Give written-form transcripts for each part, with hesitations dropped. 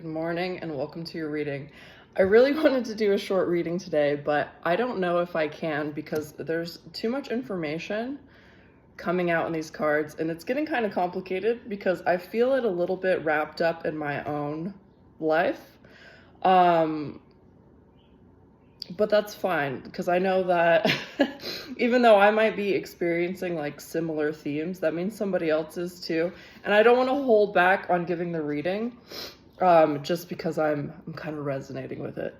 Good morning and welcome to your reading. I really wanted to do a short reading today, but I don't know if I can because there's too much information coming out in these cards and it's getting kind of complicated because I feel it a little bit wrapped up in my own life. But that's fine because I know that even though I might be experiencing like similar themes, that means somebody else is too. And I don't want to hold back on giving the reading just because I'm kind of resonating with it.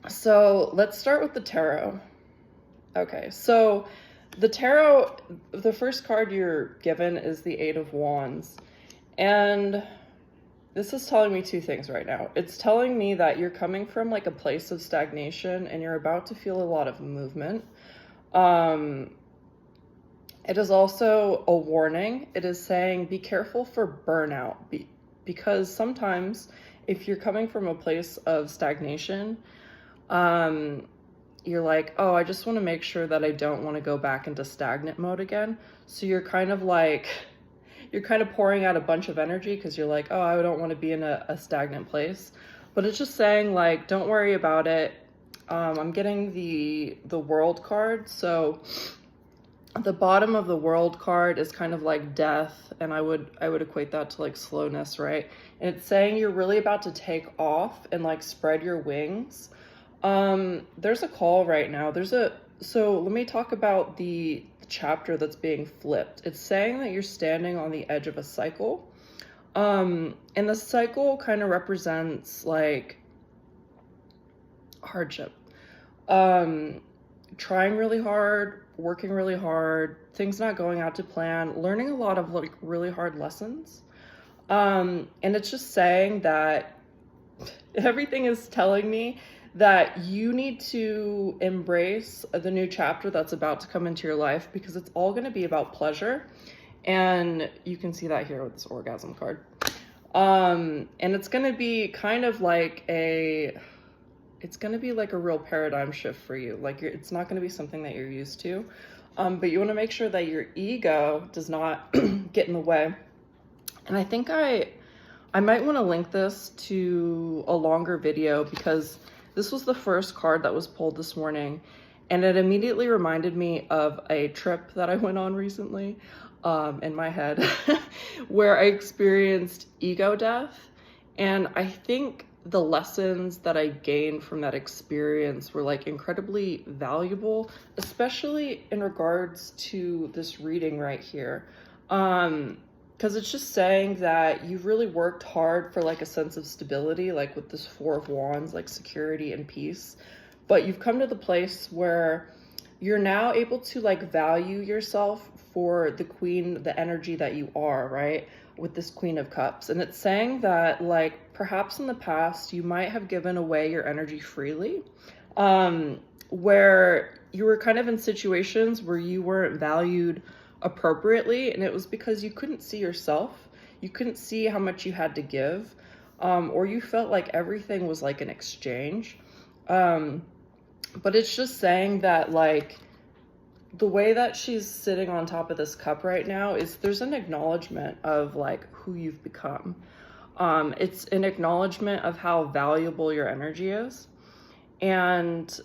So let's start with the tarot. Okay, so the tarot, the first card you're given is the Eight of Wands. And this is telling me two things right now. It's telling me that you're coming from like a place of stagnation and you're about to feel a lot of movement. It is also a warning. It is saying be careful for burnout because sometimes if you're coming from a place of stagnation, you're like, oh, I just want to make sure that I don't want to go back into stagnant mode again. So you're kind of pouring out a bunch of energy because you're like, oh, I don't want to be in a stagnant place. But it's just saying like, don't worry about it. I'm getting the World card. So the bottom of the World card is kind of like death. And I would equate that to like slowness, right? And it's saying you're really about to take off and like spread your wings. There's a call right now. So let me talk about the chapter that's being flipped. It's saying that you're standing on the edge of a cycle. And the cycle kind of represents like hardship. Trying really hard, working really hard, things not going out to plan, learning a lot of like really hard lessons. And it's just saying that everything is telling me that you need to embrace the new chapter that's about to come into your life because it's all going to be about pleasure. And you can see that here with this orgasm card. And it's going to be kind of like it's going to be like a real paradigm shift for you. Like it's not going to be something that you're used to. But you want to make sure that your ego does not get in the way. And I think I might want to link this to a longer video because this was the first card that was pulled this morning, and it immediately reminded me of a trip that I went on recently in my head where I experienced ego death. And I think the lessons that I gained from that experience were like incredibly valuable, especially in regards to this reading right here. Because it's just saying that you've really worked hard for like a sense of stability, like with this Four of Wands, like security and peace. But you've come to the place where you're now able to like value yourself for the energy that you are, right? With this Queen of Cups. And it's saying that like perhaps in the past you might have given away your energy freely, where you were kind of in situations where you weren't valued appropriately, and it was because you couldn't see yourself, you couldn't see how much you had to give, or you felt like everything was like an exchange. But it's just saying that like the way that she's sitting on top of this cup right now is there's an acknowledgement of like who you've become. It's an acknowledgement of how valuable your energy is, and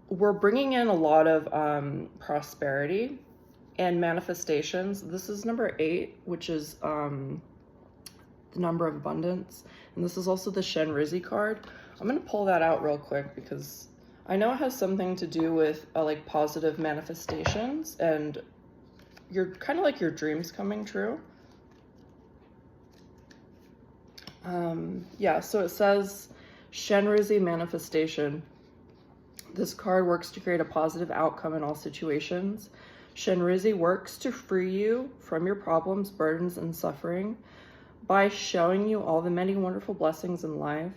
we're bringing in a lot of prosperity and manifestations. This is number 8, which is the number of abundance. And this is also the Shenrizi card. I'm going to pull that out real quick because I know it has something to do with like positive manifestations and you're kind of like your dreams coming true. Yeah, so it says Shenrizi manifestation. This card works to create a positive outcome in all situations. Shenrizi works to free you from your problems, burdens, and suffering by showing you all the many wonderful blessings in life.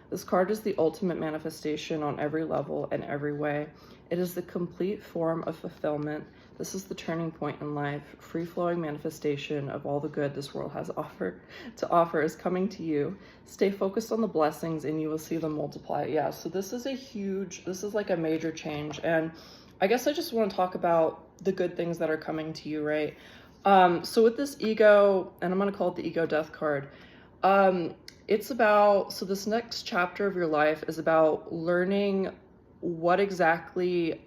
This card is the ultimate manifestation on every level and every way. It is the complete form of fulfillment. This is the turning point in life. Free-flowing manifestation of all the good this world has to offer is coming to you. Stay focused on the blessings and you will see them multiply. Yeah, so this is like a major change. And I guess I just want to talk about the good things that are coming to you, right? So with this ego, and I'm going to call it the ego death card, it's about, so this next chapter of your life is about learning what exactly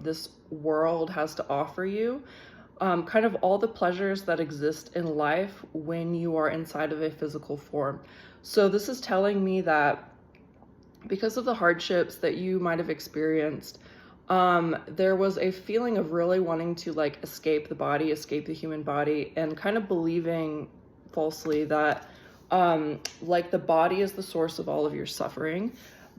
this world has to offer you, kind of all the pleasures that exist in life when you are inside of a physical form. So this is telling me that because of the hardships that you might have experienced, there was a feeling of really wanting to like escape the body, escape the human body, and kind of believing falsely that like the body is the source of all of your suffering.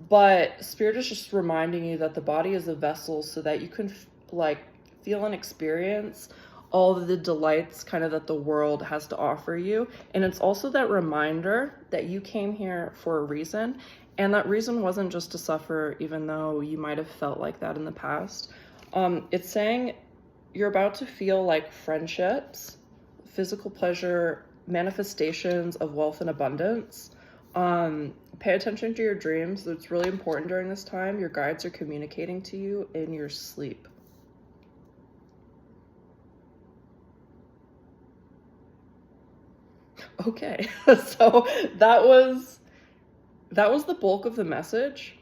But Spirit is just reminding you that the body is a vessel so that you can like feel and experience all of the delights kind of that the world has to offer you. And it's also that reminder that you came here for a reason. And that reason wasn't just to suffer, even though you might have felt like that in the past. It's saying you're about to feel like friendships, physical pleasure, manifestations of wealth and abundance. Pay attention to your dreams. It's really important during this time. Your guides are communicating to you in your sleep. Okay, so that was the bulk of the message.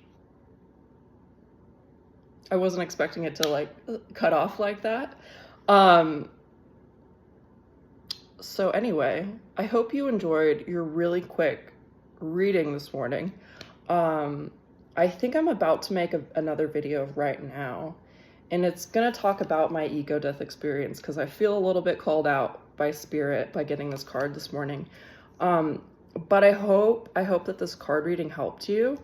I wasn't expecting it to like cut off like that. So anyway, I hope you enjoyed your really quick reading this morning. I think I'm about to make another video right now, and it's gonna talk about my ego death experience because I feel a little bit called out by Spirit by getting this card this morning. But I hope that this card reading helped you.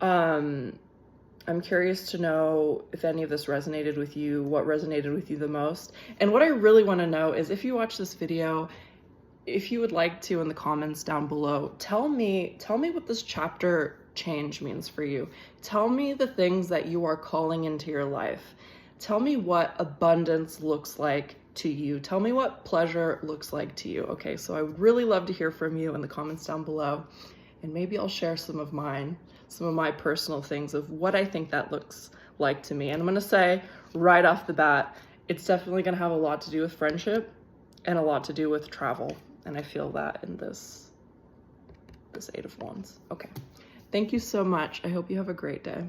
I'm curious to know if any of this resonated with you, what resonated with you the most. And what I really want to know is if you watch this video, if you would like to, in the comments down below, tell me what this chapter change means for you. Tell me the things that you are calling into your life. Tell me what abundance looks like to you. Tell me what pleasure looks like to you. Okay, so I would really love to hear from you in the comments down below. And maybe I'll share some of my personal things of what I think that looks like to me. And I'm gonna say right off the bat, it's definitely gonna have a lot to do with friendship and a lot to do with travel. And I feel that in this Eight of Wands. Okay, thank you so much. I hope you have a great day.